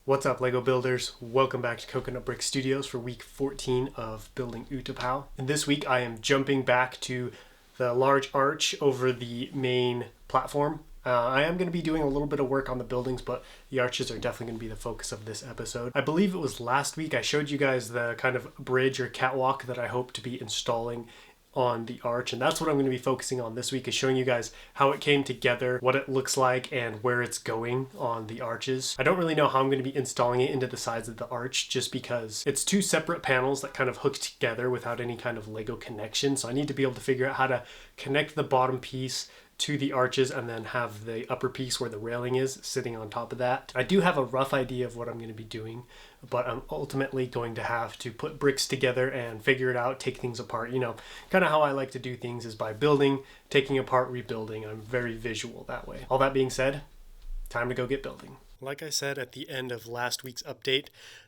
What's up, Lego builders? Welcome back to Coconut Brick Studios for week 14 of building Utapau. And this week I am jumping back to the large arch over the main platform. I am going to be doing a little bit of work on the buildings, but the arches are definitely going to be the focus of this episode. I believe it was last week I showed you guys the kind of bridge or catwalk that I hope to be installing on the arch, and that's what I'm going to be focusing on this week, is showing you guys how it came together, what it looks like, and where it's going on the arches. I don't really know how I'm going to be installing it into the sides of the arch, just because it's two separate panels that kind of hook together without any kind of Lego connection, so I need to be able to figure out how to connect the bottom piece to the arches and then have the upper piece where the railing is sitting on top of that. I do have a rough idea of what I'm going to be doing, but I'm ultimately going to have to put bricks together and figure it out, take things apart. You know, kind of how I like to do things is by building, taking apart, rebuilding. I'm very visual that way. All that being said, time to go get building. Like I said at the end of last week's update,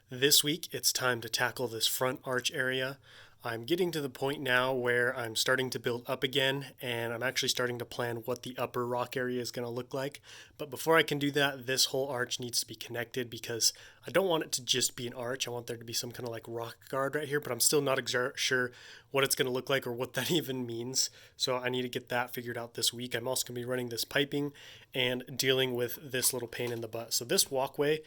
this week it's time to tackle this front arch area. I'm getting to the point now where I'm starting to build up again, and I'm actually starting to plan what the upper rock area is going to look like. But before I can do that, this whole arch needs to be connected, because I don't want it to just be an arch. I want there to be some kind of like rock guard right here, but I'm still not sure what it's going to look like or what that even means. So I need to get that figured out this week. I'm also going to be running this piping and dealing with this little pain in the butt. So this walkway,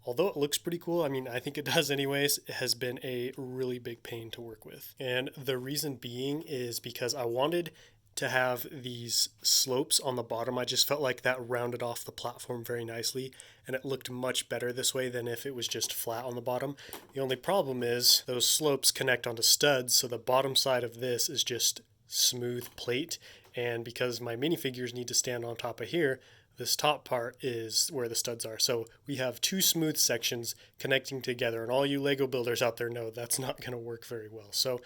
although it looks pretty cool, I mean, I think it does anyways, it has been a really big pain to work with. And the reason being is because I wanted to have these slopes on the bottom. I just felt like that rounded off the platform very nicely, and it looked much better this way than if it was just flat on the bottom. The only problem is those slopes connect onto studs, so the bottom side of this is just smooth plate, and because my minifigures need to stand on top of here, this top part is where the studs are. So we have two smooth sections connecting together, and all you Lego builders out there know that's not going to work very well. So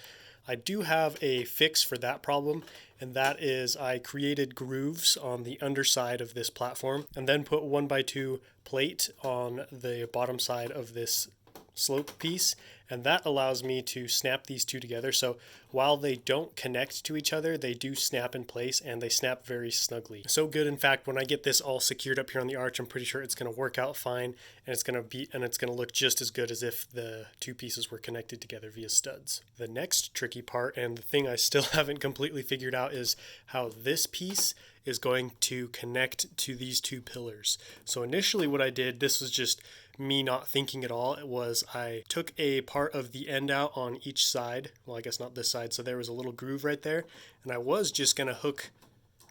I do have a fix for that problem, and that is I created grooves on the underside of this platform and then put 1x2 plate on the bottom side of this slope piece, and that allows me to snap these two together. So while they don't connect to each other, they do snap in place, and they snap very snugly. So good, in fact, when I get this all secured up here on the arch, I'm pretty sure it's going to work out fine, and it's going to look just as good as if the two pieces were connected together via studs. The next tricky part, and the thing I still haven't completely figured out, is how this piece is going to connect to these two pillars. So initially what I did, this was just me not thinking at all, it was I took a part of the end out on each side. Well, I guess not this side, so there was a little groove right there, and I was just going to hook,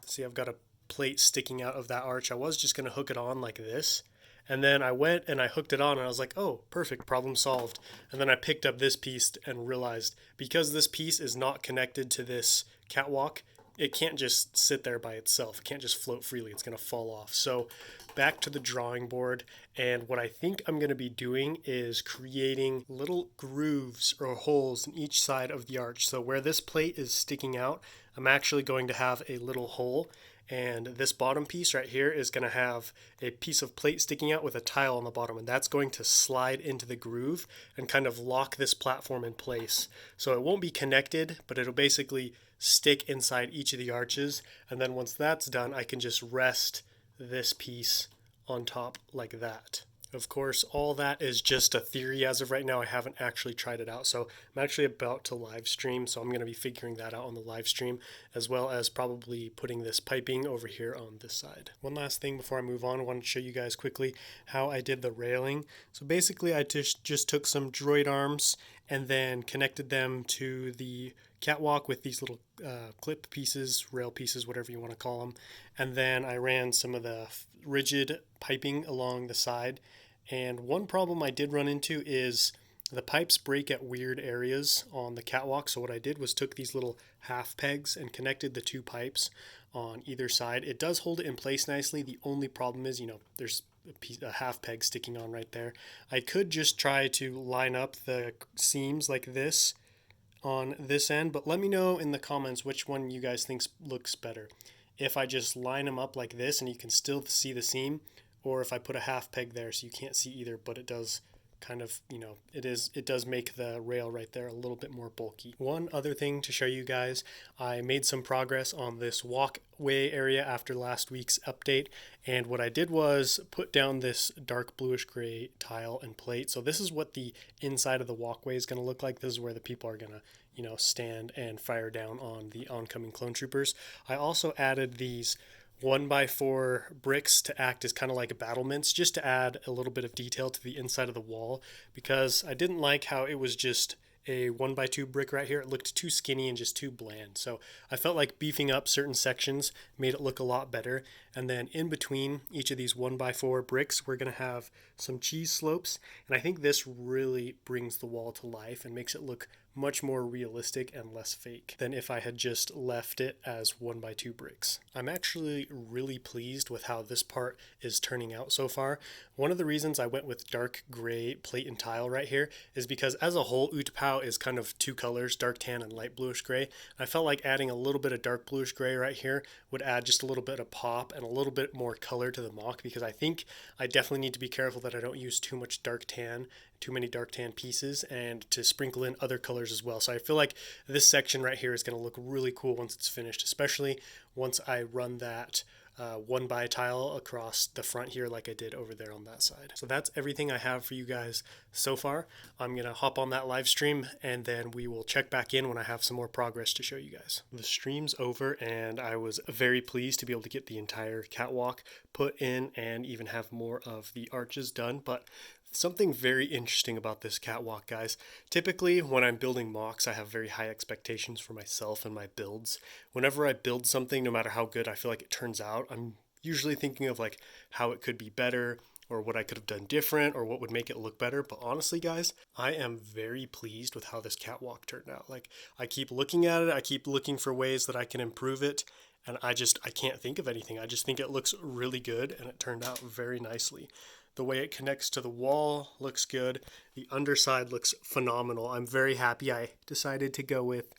see, I've got a plate sticking out of that arch. I was just going to hook it on like this, and then I went and I hooked it on, and I was like, oh, perfect, problem solved. And then I picked up this piece and realized, because this piece is not connected to this catwalk, it can't just sit there by itself. It can't just float freely. It's going to fall off. So back to the drawing board, and what I think I'm going to be doing is creating little grooves or holes in each side of the arch. So where this plate is sticking out, I'm actually going to have a little hole, and this bottom piece right here is going to have a piece of plate sticking out with a tile on the bottom, and that's going to slide into the groove and kind of lock this platform in place. So it won't be connected, but it'll basically stick inside each of the arches, and then once that's done, I can just rest this piece on top like that. Of course, all that is just a theory as of right now. I haven't actually tried it out, so I'm actually about to live stream, so I'm going to be figuring that out on the live stream, as well as probably putting this piping over here on this side. One last thing before I move on, I want to show you guys quickly how I did the railing. So basically I just took some droid arms and then connected them to the catwalk with these little clip pieces, rail pieces, whatever you want to call them, and then I ran some of the rigid piping along the side. And one problem I did run into is the pipes break at weird areas on the catwalk. So what I did was took these little half pegs and connected the two pipes on either side. It does hold it in place nicely. The only problem is, there's a half peg sticking on right there. I could just try to line up the seams like this on this end, but let me know in the comments which one you guys think looks better. If I just line them up like this and you can still see the seam, or if I put a half peg there so you can't see either, but it does kind of, it does make the rail right there a little bit more bulky. One other thing to show you guys, I made some progress on this walkway area after last week's update, and what I did was put down this dark bluish gray tile and plate. So this is what the inside of the walkway is going to look like. This is where the people are going to stand and fire down on the oncoming clone troopers. I also added these 1x4 bricks to act as kind of like battlements, just to add a little bit of detail to the inside of the wall, because I didn't like how it was just a 1x2 brick right here. It looked too skinny and just too bland. So I felt like beefing up certain sections made it look a lot better. And then in between each of these 1x4 bricks, we're going to have some cheese slopes. And I think this really brings the wall to life and makes it look much more realistic and less fake than if I had just left it as 1x2 bricks. I'm actually really pleased with how this part is turning out so far. One of the reasons I went with dark gray plate and tile right here is because as a whole, Utapau is kind of two colors, dark tan and light bluish gray. I felt like adding a little bit of dark bluish gray right here would add just a little bit of pop and a little bit more color to the MOC, because I think I definitely need to be careful that I don't use too much dark tan, too many dark tan pieces, and to sprinkle in other colors as well. So I feel like this section right here is going to look really cool once it's finished, especially once I run that 1x tile across the front here like I did over there on that side. So that's everything I have for you guys so far. I'm going to hop on that live stream and then we will check back in when I have some more progress to show you guys. The stream's over and I was very pleased to be able to get the entire catwalk put in and even have more of the arches done. But something very interesting about this catwalk, guys. Typically, when I'm building MOCs, I have very high expectations for myself and my builds. Whenever I build something, no matter how good I feel like it turns out, I'm usually thinking of like how it could be better or what I could have done different or what would make it look better. But honestly, guys, I am very pleased with how this catwalk turned out. Like, I keep looking at it, I keep looking for ways that I can improve it, and I can't think of anything. I just think it looks really good and it turned out very nicely. The way it connects to the wall looks good. The underside looks phenomenal. I'm very happy I decided to go with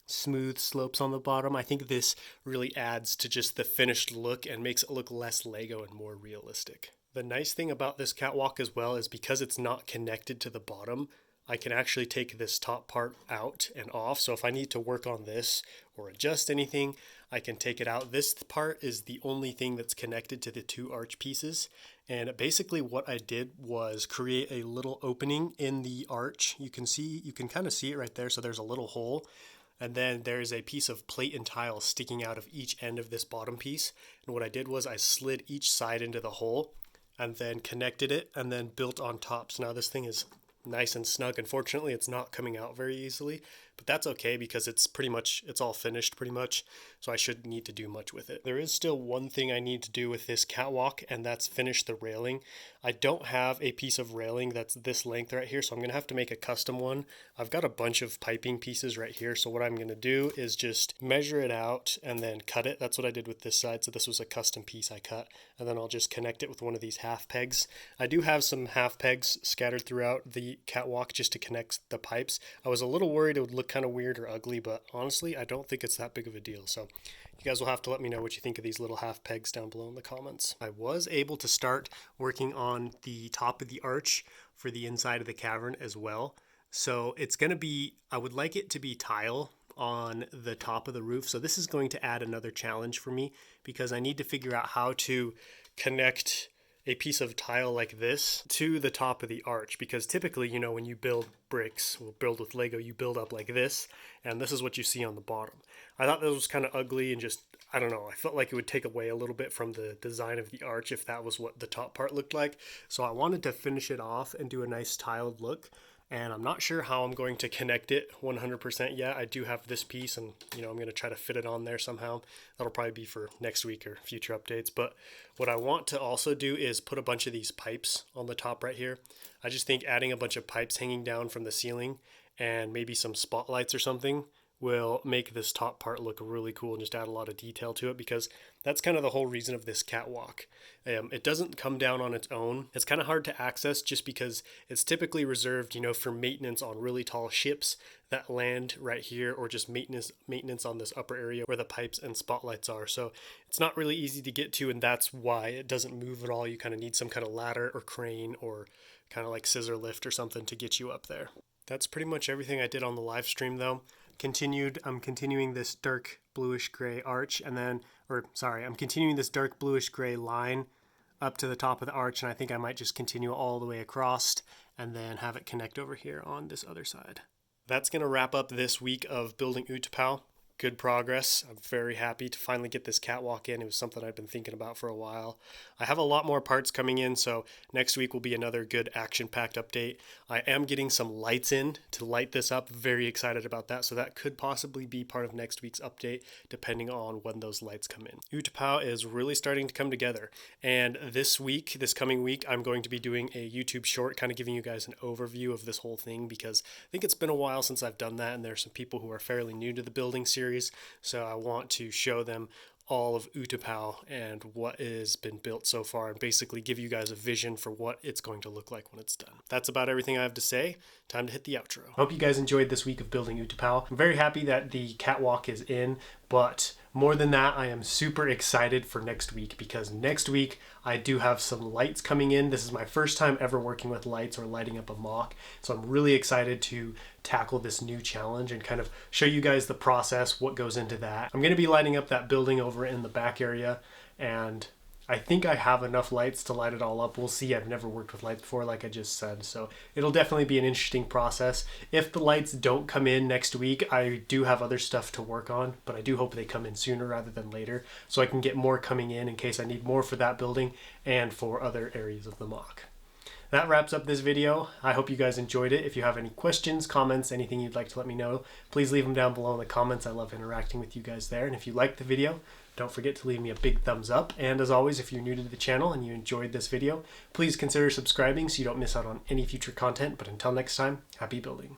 smooth slopes on the bottom. I think this really adds to just the finished look and makes it look less Lego and more realistic. The nice thing about this catwalk as well is because it's not connected to the bottom, I can actually take this top part out and off. So if I need to work on this or adjust anything, I can take it out. This part is the only thing that's connected to the two arch pieces. And basically what I did was create a little opening in the arch. You can kind of see it right there. So there's a little hole. And then there's a piece of plate and tile sticking out of each end of this bottom piece. And what I did was I slid each side into the hole and then connected it and then built on top. So now this thing is nice and snug. Unfortunately, it's not coming out very easily, but that's okay because it's all finished pretty much, so I shouldn't need to do much with it. There is still one thing I need to do with this catwalk, and that's finish the railing. I don't have a piece of railing that's this length right here, so I'm going to have to make a custom one. I've got a bunch of piping pieces right here, so what I'm going to do is just measure it out and then cut it. That's what I did with this side, so this was a custom piece I cut, and then I'll just connect it with one of these half pegs. I do have some half pegs scattered throughout the catwalk just to connect the pipes. I was a little worried it would look kind of weird or ugly, but honestly, I don't think it's that big of a deal. So you guys will have to let me know what you think of these little half pegs down below in the comments. I was able to start working on the top of the arch for the inside of the cavern as well. So it's going to be, I would like it to be tile on the top of the roof. So this is going to add another challenge for me because I need to figure out how to connect a piece of tile like this to the top of the arch, because typically, when you build bricks, build with Lego, you build up like this, and this is what you see on the bottom. I thought this was kind of ugly and just, I don't know, I felt like it would take away a little bit from the design of the arch if that was what the top part looked like. So I wanted to finish it off and do a nice tiled look. And I'm not sure how I'm going to connect it 100% yet. I do have this piece and, I'm going to try to fit it on there somehow. That'll probably be for next week or future updates. But what I want to also do is put a bunch of these pipes on the top right here. I just think adding a bunch of pipes hanging down from the ceiling and maybe some spotlights or something will make this top part look really cool and just add a lot of detail to it, because that's kind of the whole reason of this catwalk. It doesn't come down on its own. It's kind of hard to access just because it's typically reserved, for maintenance on really tall ships that land right here, or just maintenance on this upper area where the pipes and spotlights are. So it's not really easy to get to, and that's why it doesn't move at all. You kind of need some kind of ladder or crane or kind of like scissor lift or something to get you up there. That's pretty much everything I did on the live stream though. I'm continuing this dark bluish gray arch I'm continuing this dark bluish gray line up to the top of the arch, and I think I might just continue all the way across and then have it connect over here on this other side. That's going to wrap up this week of building Utapau. Good progress. I'm very happy to finally get this catwalk in. It was something I've been thinking about for a while. I have a lot more parts coming in, so next week will be another good action-packed update. I am getting some lights in to light this up. Very excited about that, so that could possibly be part of next week's update, depending on when those lights come in. Utapau is really starting to come together, and this coming week, I'm going to be doing a YouTube short, kind of giving you guys an overview of this whole thing, because I think it's been a while since I've done that, and there's some people who are fairly new to the building series. So I want to show them all of Utapau and what has been built so far, and basically give you guys a vision for what it's going to look like when it's done. That's about everything I have to say. Time to hit the outro. Hope you guys enjoyed this week of building Utapau. I'm very happy that the catwalk is in, but more than that, I am super excited for next week, because next week I do have some lights coming in. This is my first time ever working with lights or lighting up a mock, so I'm really excited to tackle this new challenge and kind of show you guys the process, what goes into that. I'm going to be lighting up that building over in the back area, and I think I have enough lights to light it all up. We'll see. I've never worked with lights before, like I just said, so it'll definitely be an interesting process. If the lights don't come in next week, I do have other stuff to work on, but I do hope they come in sooner rather than later, so I can get more coming in case I need more for that building and for other areas of the mock. That wraps up this video. I hope you guys enjoyed it. If you have any questions, comments, anything you'd like to let me know, please leave them down below in the comments. I love interacting with you guys there. And if you liked the video, don't forget to leave me a big thumbs up. And as always, if you're new to the channel and you enjoyed this video, please consider subscribing so you don't miss out on any future content. But until next time, happy building.